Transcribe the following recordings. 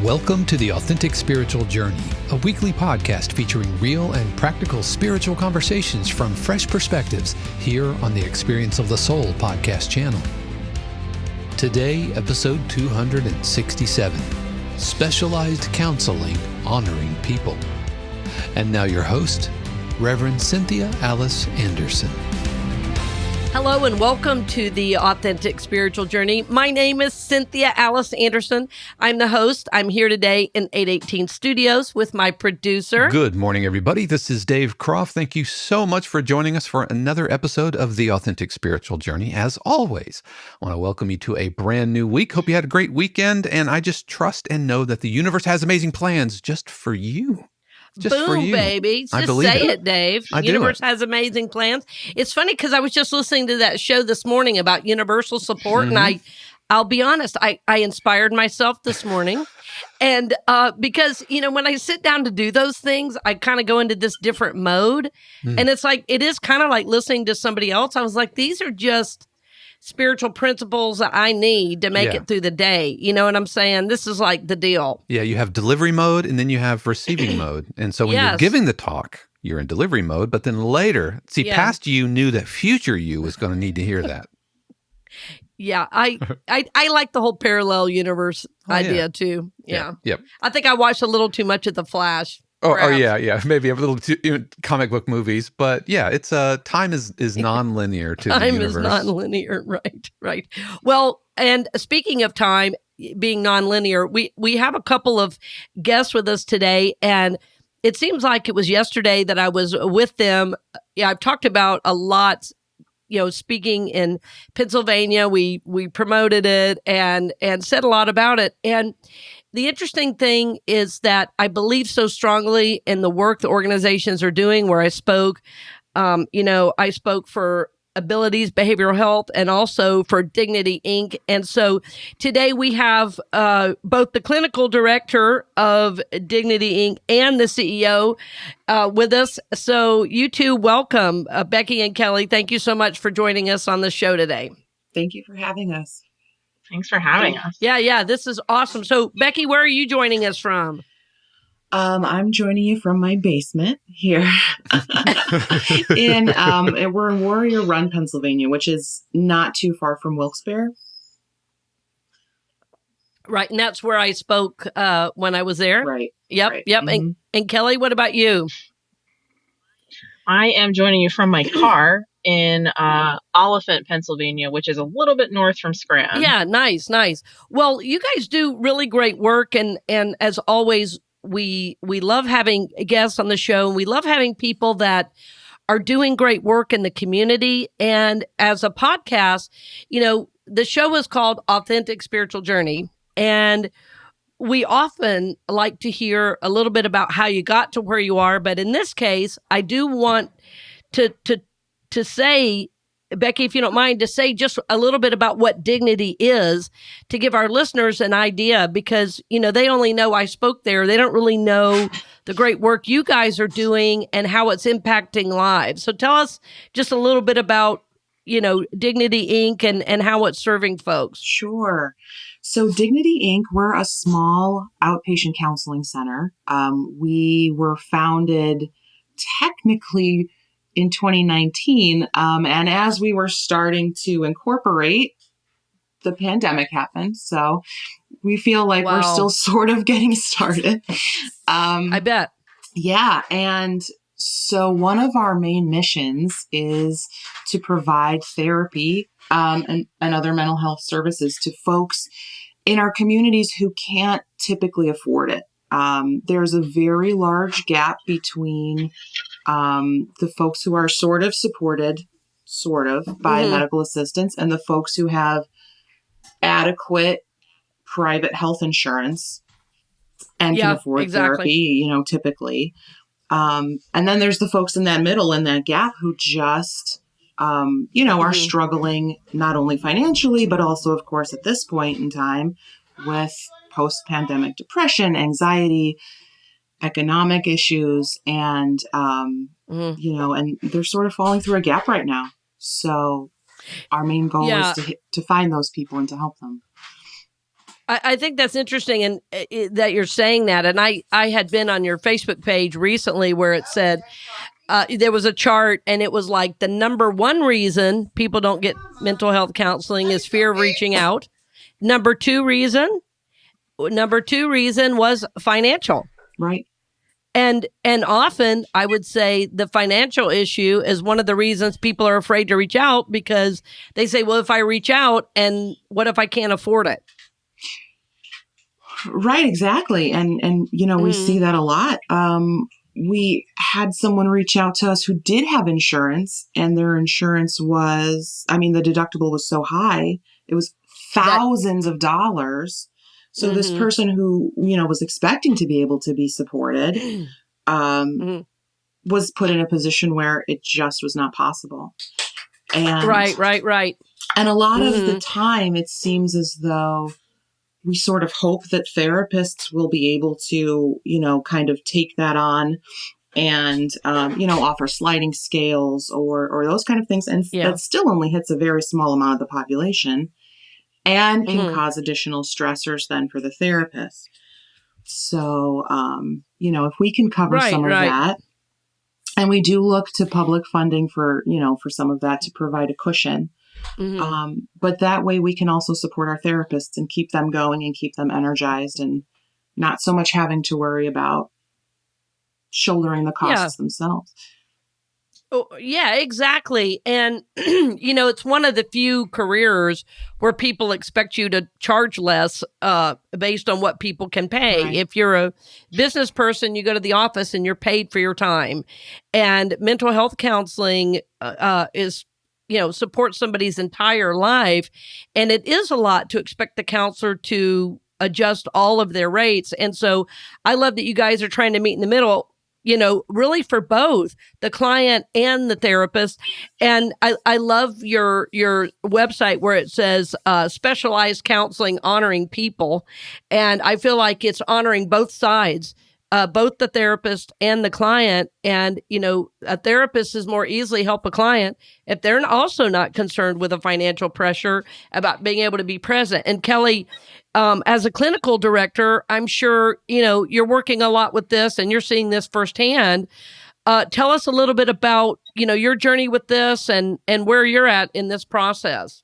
Welcome to the Authentic Spiritual Journey, a weekly podcast featuring real and practical spiritual conversations from fresh perspectives here on the Experience of the Soul podcast channel. Today, episode 267, Specialized Counseling Honoring People. And now your host, Reverend Cynthia Alice Anderson. Hello and welcome to the Authentic Spiritual Journey. My name is Cynthia Alice Anderson. I'm the host. I'm here today in 818 Studios with my producer. Good morning, everybody. This is Dave Croft. Thank you so much for joining us for another episode of the Authentic Spiritual Journey. As always, I want to welcome you to a brand new week. Hope you had a great weekend, and I just trust and know that the universe has amazing plans just for you. Just Boom, for you. baby. Just say it, Dave. The universe has amazing plans. It's funny because I was just listening to that show this morning about universal support, and I'll be honest, I inspired myself this morning. And because, when I sit down to do those things, I kind of go into this different mode. And it's like, it is kind of like listening to somebody else. I was like, these are just spiritual principles that I need to make it through the day. You know what I'm saying? This is like the deal. Yeah, you have delivery mode and then you have receiving mode. And so when you're giving the talk, you're in delivery mode, but then later, past you knew that future you was going to need to hear that. Yeah, I like the whole parallel universe idea too. Yeah. Yep. I think I watched a little too much of The Flash. Oh, yeah. Maybe a little too comic book movies, but yeah, it's time is non-linear to the universe. Time is non-linear, right. Well, and speaking of time being non-linear, we have a couple of guests with us today, and it seems like it was yesterday that I was with them. Yeah, I've talked about a lot. Speaking in Pennsylvania, we promoted it and said a lot about it. And the interesting thing is that I believe so strongly in the work the organizations are doing where I spoke. I spoke for Abilities Behavioral Health and also for Dignity Inc. And so today we have both the clinical director of Dignity Inc. and the CEO with us. So you two, welcome, Becky and Kelly. Thank you so much for joining us on the show today. Thank you for having us. Thanks for having us. Yeah, this is awesome. So Becky, where are you joining us from? I'm joining you from my basement here we're in Warrior Run, Pennsylvania, which is not too far from Wilkes-Barre. Right. And that's where I spoke when I was there. Right. Yep. Right. Yep. Mm-hmm. And Kelly, what about you? I am joining you from my car in Oliphant, Pennsylvania, which is a little bit north from Scranton. Yeah, nice. Well, you guys do really great work, and as always, we love having guests on the show, and we love having people that are doing great work in the community. And as a podcast, the show is called Authentic Spiritual Journey, and we often like to hear a little bit about how you got to where you are. But in this case, I do want to say, Becky, if you don't mind, to say just a little bit about what dignity is to give our listeners an idea, because, they only know I spoke there. They don't really know the great work you guys are doing and how it's impacting lives. So tell us just a little bit about, Dignity Inc. and how it's serving folks. Sure. So Dignity Inc., we're a small outpatient counseling center. We were founded technically in 2019. And as we were starting to incorporate, the pandemic happened. So we feel like we're still sort of getting started. I bet. Yeah. And so one of our main missions is to provide therapy and other mental health services to folks in our communities who can't typically afford it. There's a very large gap between the folks who are sort of supported, by medical assistance, and the folks who have adequate private health insurance and can afford therapy, typically. And then there's the folks in that middle, in that gap, who just, are struggling not only financially, but also, of course, at this point in time with post-pandemic depression, anxiety, economic issues, and, and they're sort of falling through a gap right now. So our main goal is to find those people and to help them. I think that's interesting, and that you're saying that. And I had been on your Facebook page recently where it said there was a chart, and it was like the number one reason people don't get mental health counseling is fear of reaching out. Number two reason was financial. Right. And often I would say the financial issue is one of the reasons people are afraid to reach out, because they say, well, if I reach out, and what if I can't afford it? Right, exactly. And we see that a lot. We had someone reach out to us who did have insurance, and their insurance was, the deductible was so high, it was thousands of dollars. So this person who, was expecting to be able to be supported, was put in a position where it just was not possible. And Right. And a lot of the time, it seems as though we sort of hope that therapists will be able to, kind of take that on and, offer sliding scales or those kind of things. And that still only hits a very small amount of the population and can cause additional stressors then for the therapist. So, if we can cover some of that, and we do look to public funding for some of that to provide a cushion. But that way we can also support our therapists and keep them going and keep them energized, and not so much having to worry about shouldering the costs themselves. Oh, yeah, exactly. And, it's one of the few careers where people expect you to charge less based on what people can pay. Right. If you're a business person, you go to the office and you're paid for your time. And mental health counseling is support somebody's entire life. And it is a lot to expect the counselor to adjust all of their rates. And so I love that you guys are trying to meet in the middle, really for both the client and the therapist. And I love your website where it says specialized counseling honoring people. And I feel like it's honoring both sides. Both the therapist and the client. And, a therapist is more easily help a client if they're also not concerned with a financial pressure about being able to be present. And Kelly, as a clinical director, I'm sure, you're working a lot with this and you're seeing this firsthand. Tell us a little bit about, your journey with this and where you're at in this process.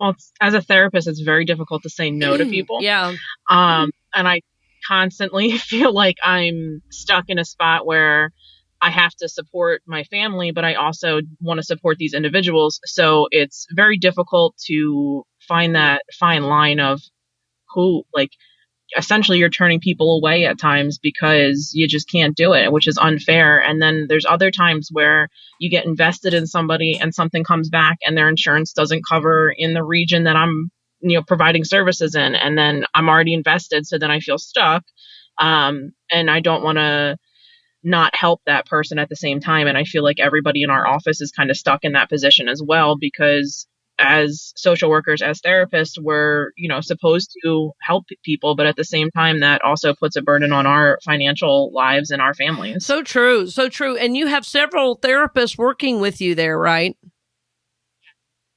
Well, as a therapist, it's very difficult to say no to people. Yeah. And I constantly feel like I'm stuck in a spot where I have to support my family, but I also want to support these individuals. So it's very difficult to find that fine line of who, essentially you're turning people away at times because you just can't do it, which is unfair. And then there's other times where you get invested in somebody and something comes back and their insurance doesn't cover in the region that I'm providing services in, and then I'm already invested. So then I feel stuck. And I don't want to not help that person at the same time. And I feel like everybody in our office is kind of stuck in that position as well, because as social workers, as therapists, we're, supposed to help people, but at the same time, that also puts a burden on our financial lives and our families. So true. So true. And you have several therapists working with you there, right?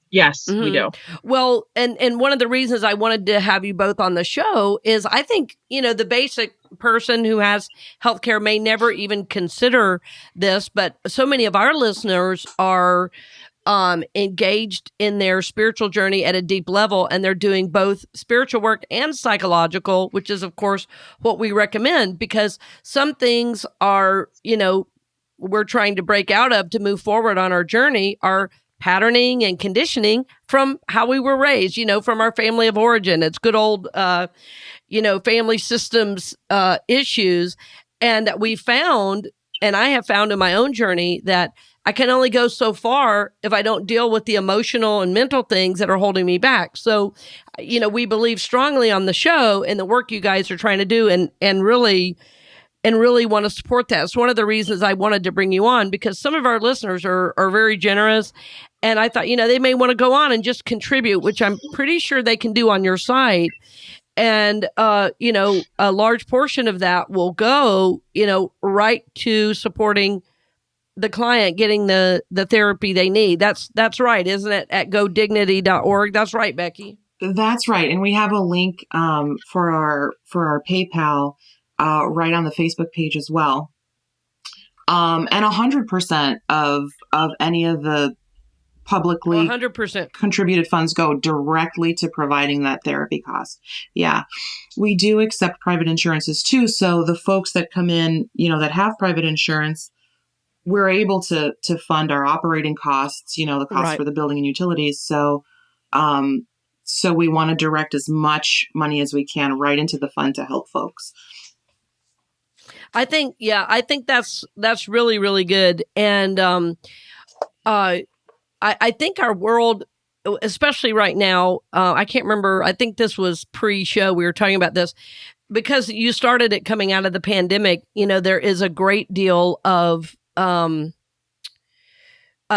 Yes, we do. Well, and one of the reasons I wanted to have you both on the show is I think, the basic person who has healthcare may never even consider this, but so many of our listeners are engaged in their spiritual journey at a deep level, and they're doing both spiritual work and psychological, which is, of course, what we recommend, because some things are, we're trying to break out of to move forward on our journey are patterning and conditioning from how we were raised, from our family of origin. It's good old, family systems issues. And that we found, and I have found in my own journey, that I can only go so far if I don't deal with the emotional and mental things that are holding me back. So, we believe strongly on the show and the work you guys are trying to do, and really want to support that. It's one of the reasons I wanted to bring you on, because some of our listeners are very generous. And I thought, they may want to go on and just contribute, which I'm pretty sure they can do on your site. And, a large portion of that will go, right to supporting the client getting the therapy they need. That's right, isn't it? At godignity.org. That's right, Becky. That's right. And we have a link for our PayPal right on the Facebook page as well. And 100% of any of the publicly 100%. contributed funds go directly to providing that therapy cost. Yeah. We do accept private insurances too. So the folks that come in, that have private insurance, we're able to fund our operating costs, the costs Right. for the building and utilities. So, so we want to direct as much money as we can right into the fund to help folks. I think that's really, really good. And I think our world, especially right now, I can't remember, I think this was pre-show, we were talking about this, because you started it coming out of the pandemic, there is a great deal of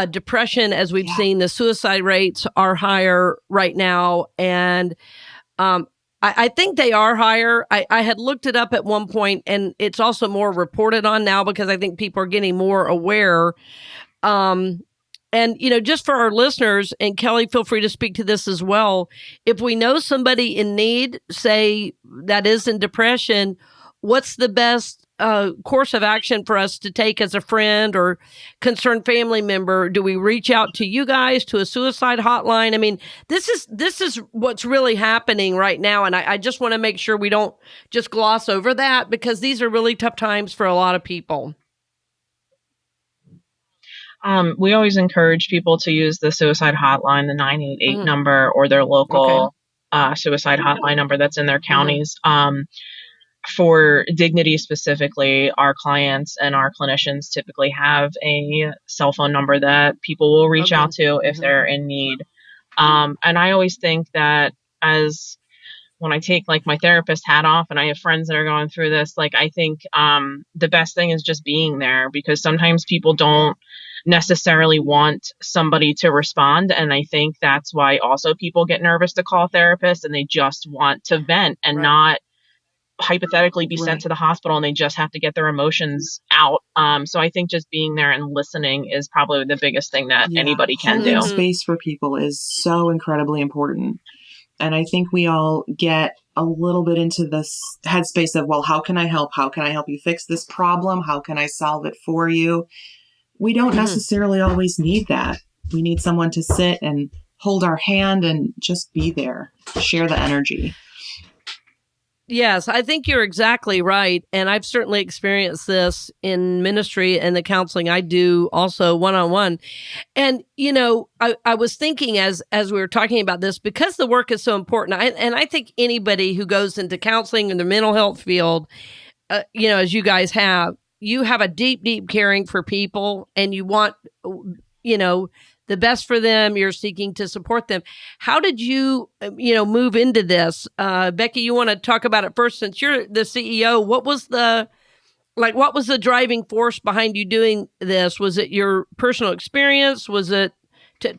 depression, as we've seen. The suicide rates are higher right now. And I think they are higher. I had looked it up at one point, and it's also more reported on now because I think people are getting more aware. And, just for our listeners, and Kelly, feel free to speak to this as well. If we know somebody in need, say that is in depression, what's the best course of action for us to take as a friend or concerned family member? Do we reach out to you guys, to a suicide hotline? I mean, this is what's really happening right now. And I just want to make sure we don't just gloss over that, because these are really tough times for a lot of people. We always encourage people to use the suicide hotline, the 988 number, or their local suicide hotline number that's in their counties. For Dignity specifically, our clients and our clinicians typically have a cell phone number that people will reach out to if they're in need. And I always think that when I take my therapist hat off and I have friends that are going through this, I think the best thing is just being there, because sometimes people don't necessarily want somebody to respond. And I think that's why also people get nervous to call therapists, and they just want to vent and not hypothetically be sent to the hospital, and they just have to get their emotions out. So I think just being there and listening is probably the biggest thing that anybody can do. Holding space for people is so incredibly important. And I think we all get a little bit into this headspace of, well, how can I help? How can I help you fix this problem? How can I solve it for you? We don't necessarily always need that. We need someone to sit and hold our hand and just be there, share the energy. Yes, I think you're exactly right. And I've certainly experienced this in ministry and the counseling I do also one-on-one. And, I was thinking as we were talking about this, because the work is so important, and I think anybody who goes into counseling in the mental health field, as you guys have, you have a deep, deep caring for people, and you want, the best for them. You're seeking to support them. How did you, move into this? Becky, you want to talk about it first, since you're the CEO. What was the driving force behind you doing this? Was it your personal experience? Was it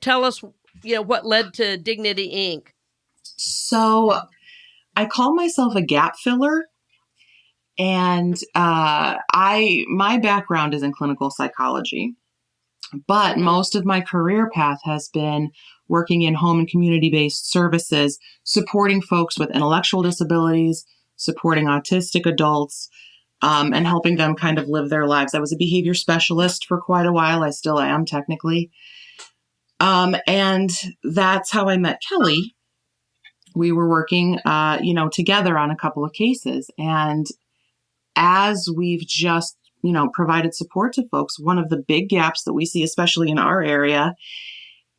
tell us, what led to Dignity Inc.? So I call myself a gap filler. And my background is in clinical psychology, but most of my career path has been working in home and community-based services, supporting folks with intellectual disabilities, supporting autistic adults, and helping them kind of live their lives. I was a behavior specialist for quite a while. I still am, technically. And that's how I met Kelly. We were working, together on a couple of cases. And as we've just, provided support to folks, one of the big gaps that we see, especially in our area,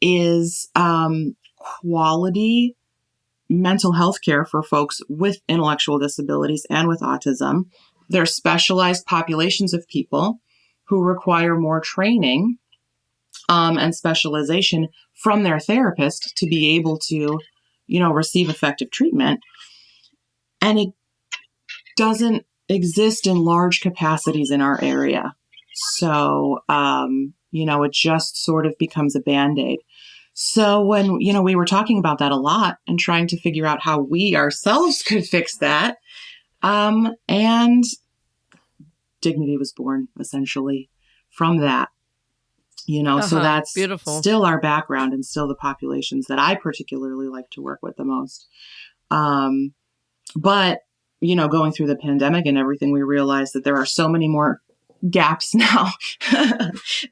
is quality mental health care for folks with intellectual disabilities and with autism. There are specialized populations of people who require more training and specialization from their therapist to be able to, receive effective treatment. And it doesn't exist in large capacities in our area. So, it just sort of becomes a Band-Aid. So when, we were talking about that a lot and trying to figure out how we ourselves could fix that, and Dignity was born essentially from that. So that's beautiful. still our background and still the populations that I particularly like to work with the most. But, going through the pandemic and everything, we realized that there are so many more gaps now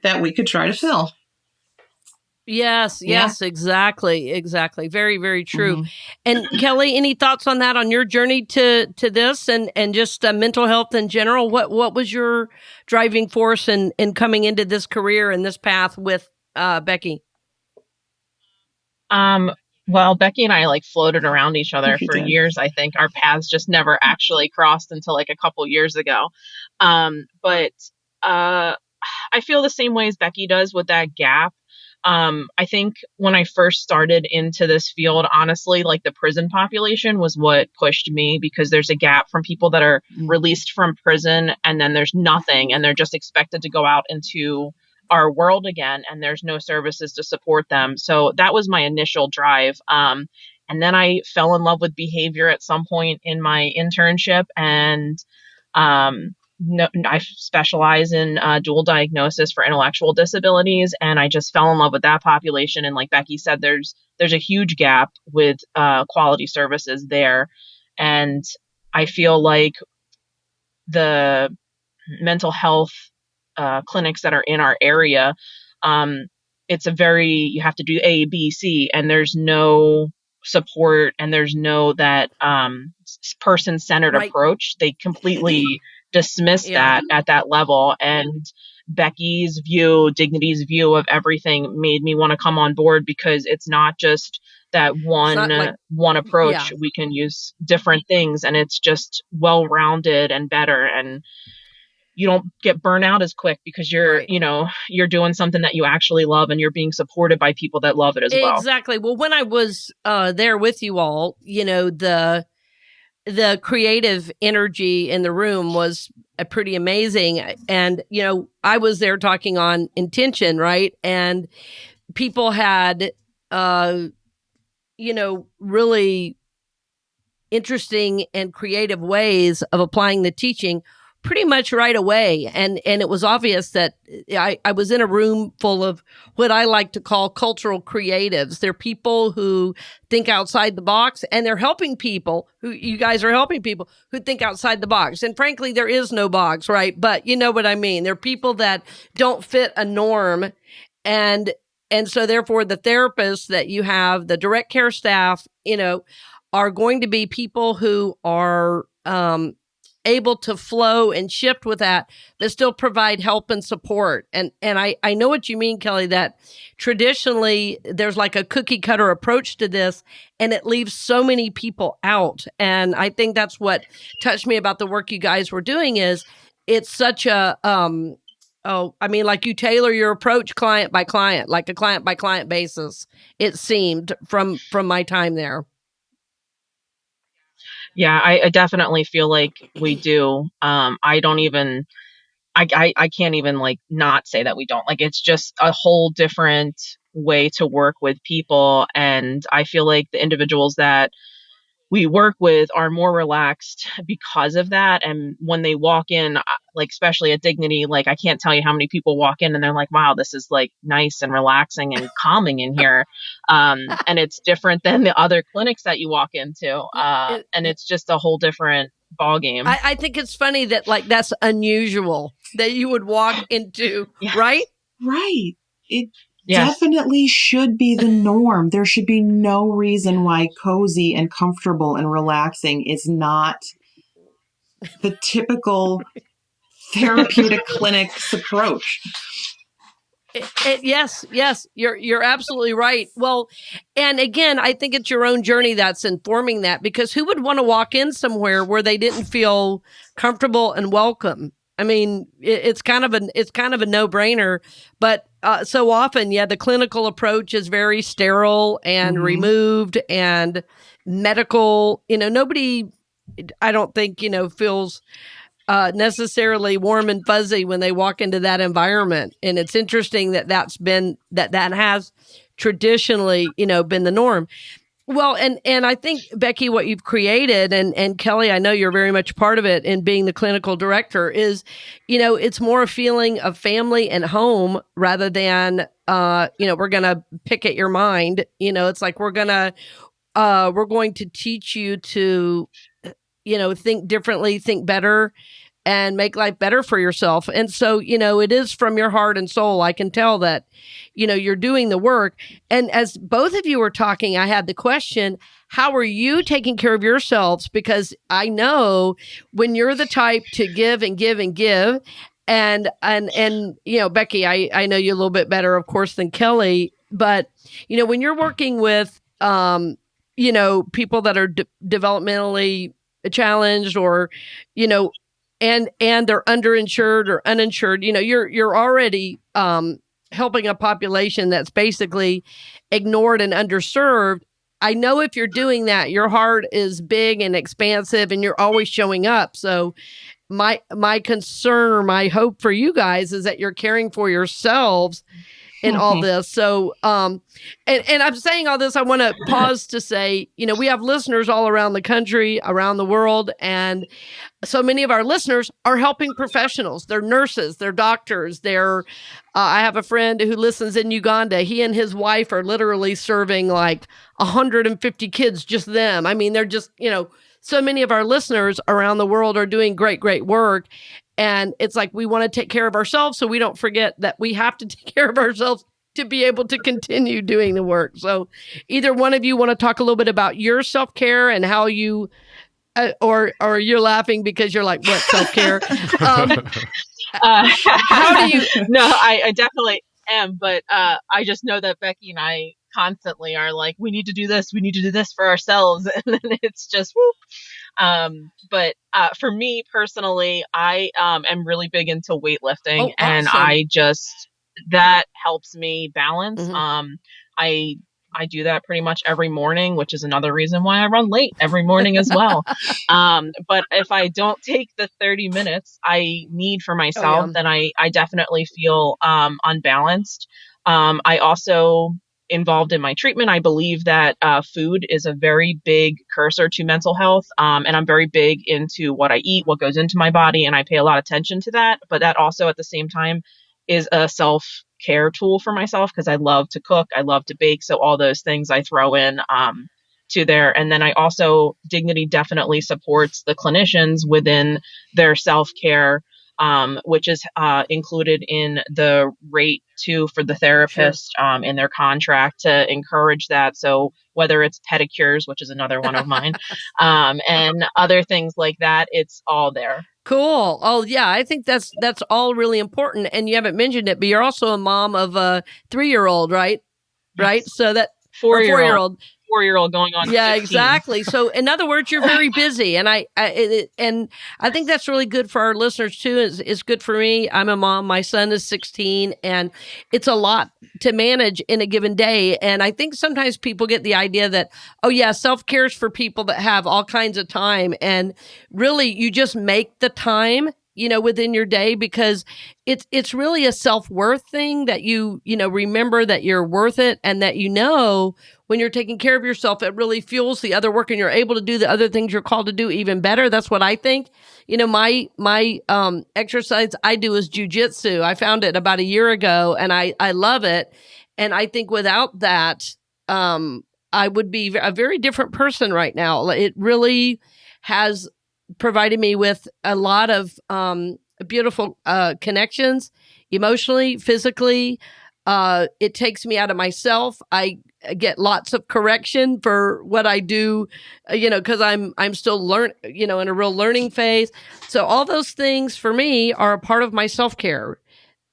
that we could try to fill. Yes, exactly. Very, very true. Mm-hmm. And Kelly, any thoughts on that, on your journey to this and just mental health in general? What was your driving force in coming into this career and this path with Becky? Well, Becky and I floated around each other We for did. years. I think our paths just never actually crossed until a couple years ago. But I feel the same way as Becky does with that gap. I think when I first started into this field, honestly, the prison population was what pushed me, because there's a gap from people that are released from prison and then there's nothing and they're just expected to go out into our world again and there's no services to support them. So that was my initial drive. And then I fell in love with behavior at some point in my internship, and I specialize in dual diagnosis for intellectual disabilities, and I just fell in love with that population. And like Becky said, there's a huge gap with quality services there, and I feel like the mental health clinics that are in our area, it's you have to do A, B, C, and there's no support and there's no that person-centered approach. They completely dismiss that at that level. And Becky's view, Dignity's view of everything made me want to come on board, because it's not just that one approach. We can use different things, and it's just well-rounded and better, and you don't get burnt out as quick because you're doing something that you actually love and you're being supported by people that love it as well. Exactly. Well, when I was there with you all, the creative energy in the room was pretty amazing. And, I was there talking on intention, right? And people had, really interesting and creative ways of applying the teaching pretty much right away. And it was obvious that I was in a room full of what I like to call cultural creatives. They're people who think outside the box, and they're helping people you guys are helping people who think outside the box. And frankly, there is no box, right? But you know what I mean? They're people that don't fit a norm. And so therefore the therapists that you have, the direct care staff, are going to be people who are, able to flow and shift with that, but still provide help and support. And I know what you mean, Kelly, that traditionally there's a cookie cutter approach to this, and it leaves so many people out. And I think that's what touched me about the work you guys were doing, is it's such a, you tailor your approach client by client, like a client by client basis, it seemed from my time there. Yeah, I definitely feel like we do. I don't even, I can't even not say that we don't. It's just a whole different way to work with people. And I feel like the individuals that we work with are more relaxed because of that. And when they walk in, especially at Dignity, I can't tell you how many people walk in and they're like, wow, this is nice and relaxing and calming in here. And it's different than the other clinics that you walk into. And it's just a whole different ballgame. I think it's funny that that's unusual that you would walk into, right? Right. It definitely should be the norm. There should be no reason why cozy and comfortable and relaxing is not the typical therapeutic clinic's approach. Yes, you're absolutely right. Well, and again, I think it's your own journey that's informing that, because who would want to walk in somewhere where they didn't feel comfortable and welcome? I mean, it's kind of a no-brainer, but so often, the clinical approach is very sterile and removed and medical. Nobody, I don't think, feels necessarily warm and fuzzy when they walk into that environment. And it's interesting that that has traditionally, been the norm. Well, and I think, Becky, what you've created, and Kelly, I know you're very much part of it in being the clinical director, is, it's more a feeling of family and home rather than, we're going to pick at your mind. It's like we're going to teach you to, think differently, think better, and make life better for yourself. And so, it is from your heart and soul. I can tell that, you're doing the work. And as both of you were talking, I had the question, how are you taking care of yourselves? Because I know when you're the type to give and give and give, and Becky, I know you a little bit better, of course, than Kelly, but, when you're working with, people that are developmentally challenged or, and they're underinsured or uninsured, you're already helping a population that's basically ignored and underserved. I know if you're doing that, your heart is big and expansive and you're always showing up. So my concern or my hope for you guys is that you're caring for yourselves in all this. So, and I'm saying all this, I want to pause to say, we have listeners all around the country, around the world, and so many of our listeners are helping professionals. They're nurses, they're doctors, I have a friend who listens in Uganda. He and his wife are literally serving like 150 kids, just them. I mean, they're just, so many of our listeners around the world are doing great, great work. And it's like we want to take care of ourselves so we don't forget that we have to take care of ourselves to be able to continue doing the work. So either one of you want to talk a little bit about your self-care and how you, or you're laughing because you're like, what self-care? How do you? No, I definitely am. But I just know that Becky and I constantly are like, we need to do this. We need to do this for ourselves. And then it's just whoop. But for me personally, I am really big into weightlifting, awesome. And that helps me balance. I do that pretty much every morning, which is another reason why I run late every morning as well. But if I don't take the 30 minutes I need for myself, then I definitely feel unbalanced. I also involved in my treatment, I believe that food is a very big cursor to mental health. And I'm very big into what I eat, what goes into my body, and I pay a lot of attention to that. But that also at the same time is a self-care tool for myself because I love to cook, I love to bake. So all those things I throw in to there. And then I also, Dignity definitely supports the clinicians within their self-care, which is included in the rate too for the therapist in their contract to encourage that. So whether it's pedicures, which is another one of mine, and other things like that, it's all there. Cool. Oh yeah, I think that's all really important. And you haven't mentioned it, but you're also a mom of a 3-year-old, right? Yes. Right. So that 4-year-old going on. Yeah, 15. exactly. So in other words, you're very busy. And I think that's really good for our listeners too. It's good for me. I'm a mom. My son is 16 and it's a lot to manage in a given day. And I think sometimes people get the idea that, oh yeah, self-care is for people that have all kinds of time. And really you just make the time, within your day, because it's really a self-worth thing that you remember that you're worth it, and that when you're taking care of yourself, it really fuels the other work and you're able to do the other things you're called to do even better. That's what I think. My exercise I do is jujitsu. I found it about a year ago and I love it. And I think without that, I would be a very different person right now. It really has provided me with a lot of beautiful connections, emotionally, physically. It takes me out of myself. I get lots of correction for what I do, because I'm still in a real learning phase. So all those things for me are a part of my self-care.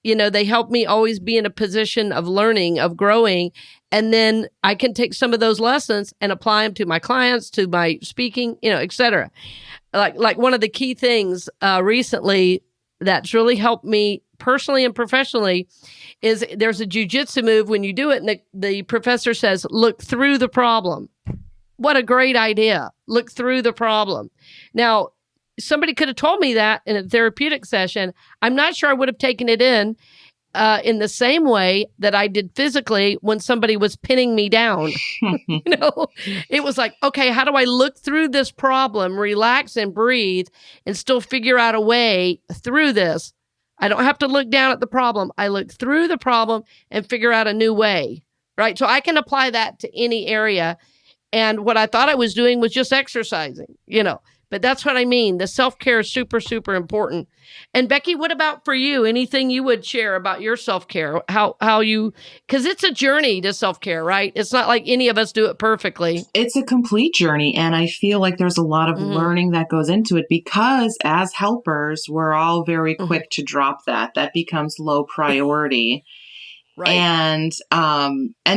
They help me always be in a position of learning, of growing. And then I can take some of those lessons and apply them to my clients, to my speaking, et cetera. Like one of the key things recently that's really helped me personally and professionally is there's a jujitsu move when you do it and the professor says, look through the problem. What a great idea. Look through the problem. Now, somebody could have told me that in a therapeutic session. I'm not sure I would have taken it in in the same way that I did physically when somebody was pinning me down. It was like, okay, how do I look through this problem, relax and breathe, and still figure out a way through this? I don't have to look down at the problem. I look through the problem and figure out a new way, right? So I can apply that to any area. And what I thought I was doing was just exercising, but that's what I mean. The self-care is super, super important. And Becky, what about for you? Anything you would share about your self-care? How you, because it's a journey to self-care, right? It's not like any of us do it perfectly. It's a complete journey. And I feel like there's a lot of learning that goes into it because as helpers, we're all very quick to drop that. That becomes low priority. Right. And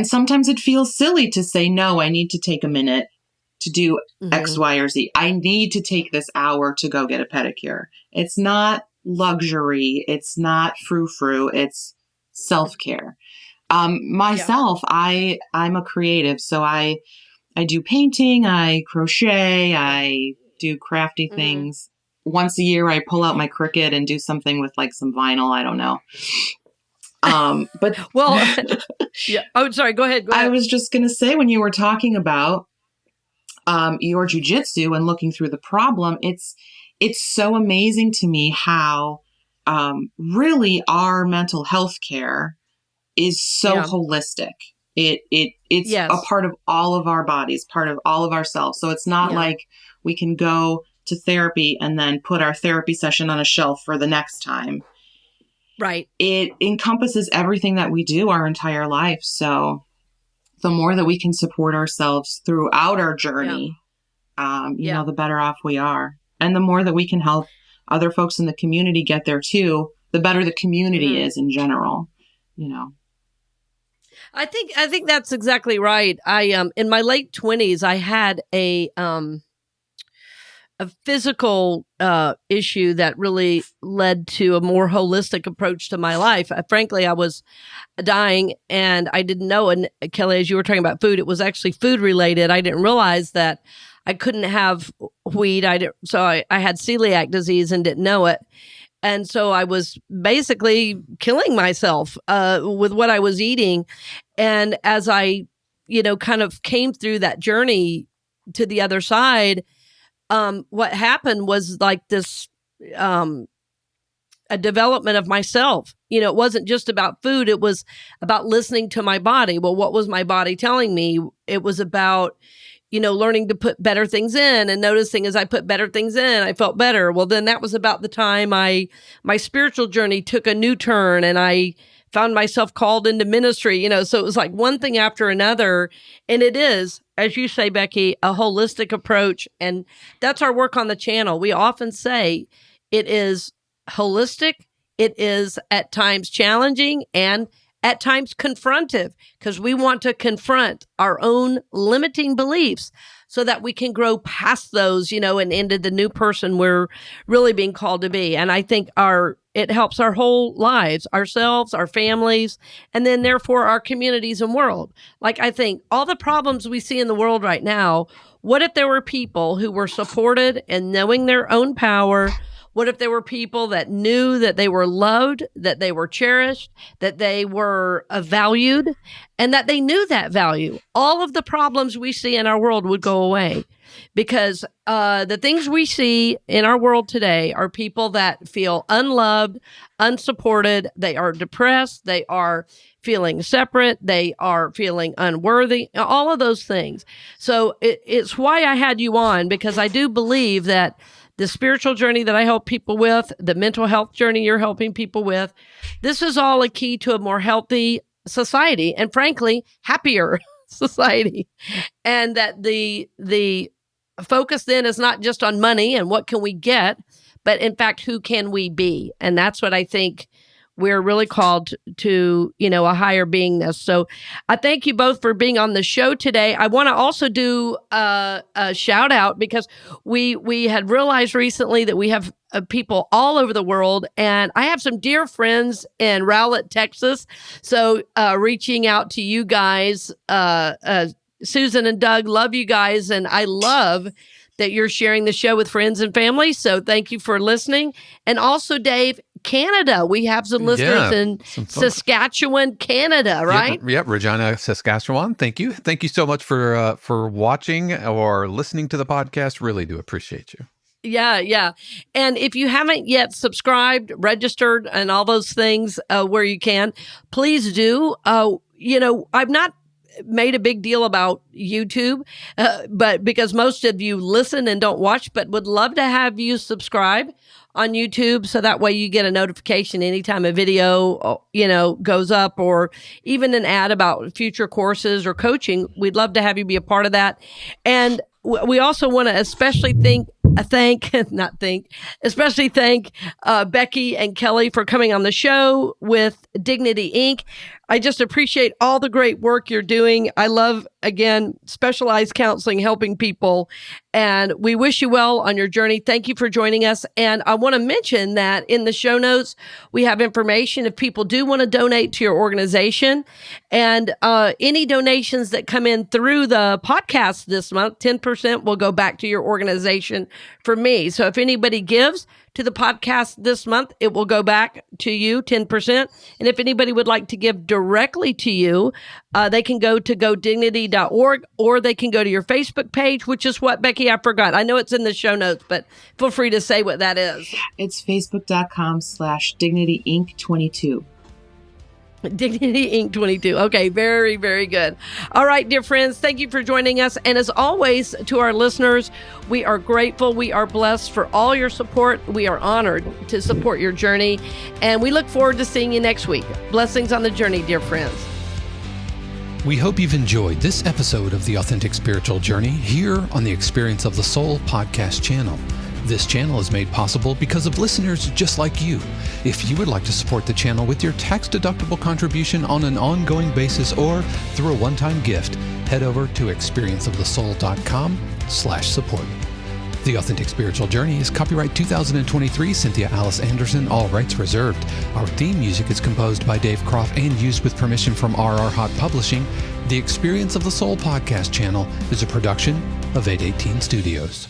sometimes it feels silly to say, no, I need to take a minute to do X, Y, or Z. I need to take this hour to go get a pedicure. It's not luxury. It's not frou-frou. It's self-care. Myself, I'm a creative. So I do painting, I crochet, I do crafty things. Once a year, I pull out my Cricut and do something with like some vinyl. I don't know. But well, yeah. Oh, sorry. Go ahead. I was just going to say, when you were talking about your jujitsu and looking through the problem, it's so amazing to me how really our mental health care is so holistic. It's a part of all of our bodies, part of all of ourselves. So it's not like we can go to therapy and then put our therapy session on a shelf for the next time. Right. It encompasses everything that we do our entire life. So the more that we can support ourselves throughout our journey, the better off we are. And the more that we can help other folks in the community get there too, the better the community is in general, I think that's exactly right. I in my late 20s, I had a physical issue that really led to a more holistic approach to my life. Frankly, I was dying and I didn't know. And Kelly, as you were talking about food, it was actually food related. I didn't realize that I couldn't have wheat. So I had celiac disease and didn't know it. And so I was basically killing myself with what I was eating. And as I, kind of came through that journey to the other side, what happened was like this, a development of myself. It wasn't just about food. It was about listening to my body. Well, what was my body telling me? It was about, learning to put better things in and noticing as I put better things in, I felt better. Well, then that was about the time my spiritual journey took a new turn and I found myself called into ministry, so it was like one thing after another. And it is, as you say, Becky, a holistic approach. And that's our work on the channel. We often say it is holistic. It is at times challenging and at times confrontive, because we want to confront our own limiting beliefs so that we can grow past those, and into the new person we're really being called to be. And I think it helps our whole lives, ourselves, our families, and then therefore our communities and world. Like, I think all the problems we see in the world right now, what if there were people who were supported in knowing their own power? What if there were people that knew that they were loved, that they were cherished, that they were valued, and that they knew that value? All of the problems we see in our world would go away, because the things we see in our world today are people that feel unloved, unsupported. They are depressed. They are feeling separate. They are feeling unworthy, all of those things. So it's why I had you on, because I do believe that the spiritual journey that I help people with, the mental health journey you're helping people with, this is all a key to a more healthy society and, frankly, happier society. And that the focus then is not just on money and what can we get, but in fact, who can we be? And that's what I think we're really called to, a higher beingness. So I thank you both for being on the show today. I want to also do a shout out, because we had realized recently that we have people all over the world, and I have some dear friends in Rowlett, Texas. So reaching out to you guys, Susan and Doug, love you guys. And I love that you're sharing the show with friends and family. So thank you for listening. And also, Dave, Canada. We have some listeners in Saskatchewan, Canada, right? Yep, Regina, Saskatchewan. Thank you. Thank you so much for watching or listening to the podcast. Really do appreciate you. Yeah. And if you haven't yet subscribed, registered, and all those things where you can, please do. I've not made a big deal about YouTube, but because most of you listen and don't watch, but would love to have you subscribe on YouTube, so that way you get a notification anytime a video, goes up, or even an ad about future courses or coaching. We'd love to have you be a part of that. And we also want to especially thank Becky and Kelly for coming on the show with Dignity Inc. I just appreciate all the great work you're doing. I love, again, specialized counseling, helping people, and we wish you well on your journey. Thank you for joining us. And I want to mention that in the show notes, we have information if people do want to donate to your organization, and any donations that come in through the podcast this month, 10% will go back to your organization for me. So if anybody gives to the podcast this month, it will go back to you, 10%. And if anybody would like to give directly to you, they can go to godignity.org, or they can go to your Facebook page, which is what, Becky, I forgot. I know it's in the show notes, but feel free to say what that is. It's facebook.com/Dignity Inc. 22. Dignity Inc. 22. Okay, very, very good. All right, dear friends, thank you for joining us. And as always, to our listeners, we are grateful. We are blessed for all your support. We are honored to support your journey. And we look forward to seeing you next week. Blessings on the journey, dear friends. We hope you've enjoyed this episode of The Authentic Spiritual Journey here on the Experience of the Soul podcast channel. This channel is made possible because of listeners just like you. If you would like to support the channel with your tax-deductible contribution on an ongoing basis or through a one-time gift, head over to experienceofthesoul.com/support. The Authentic Spiritual Journey is copyright 2023, Cynthia Alice Anderson, all rights reserved. Our theme music is composed by Dave Croft and used with permission from RR Hot Publishing. The Experience of the Soul podcast channel is a production of 818 Studios.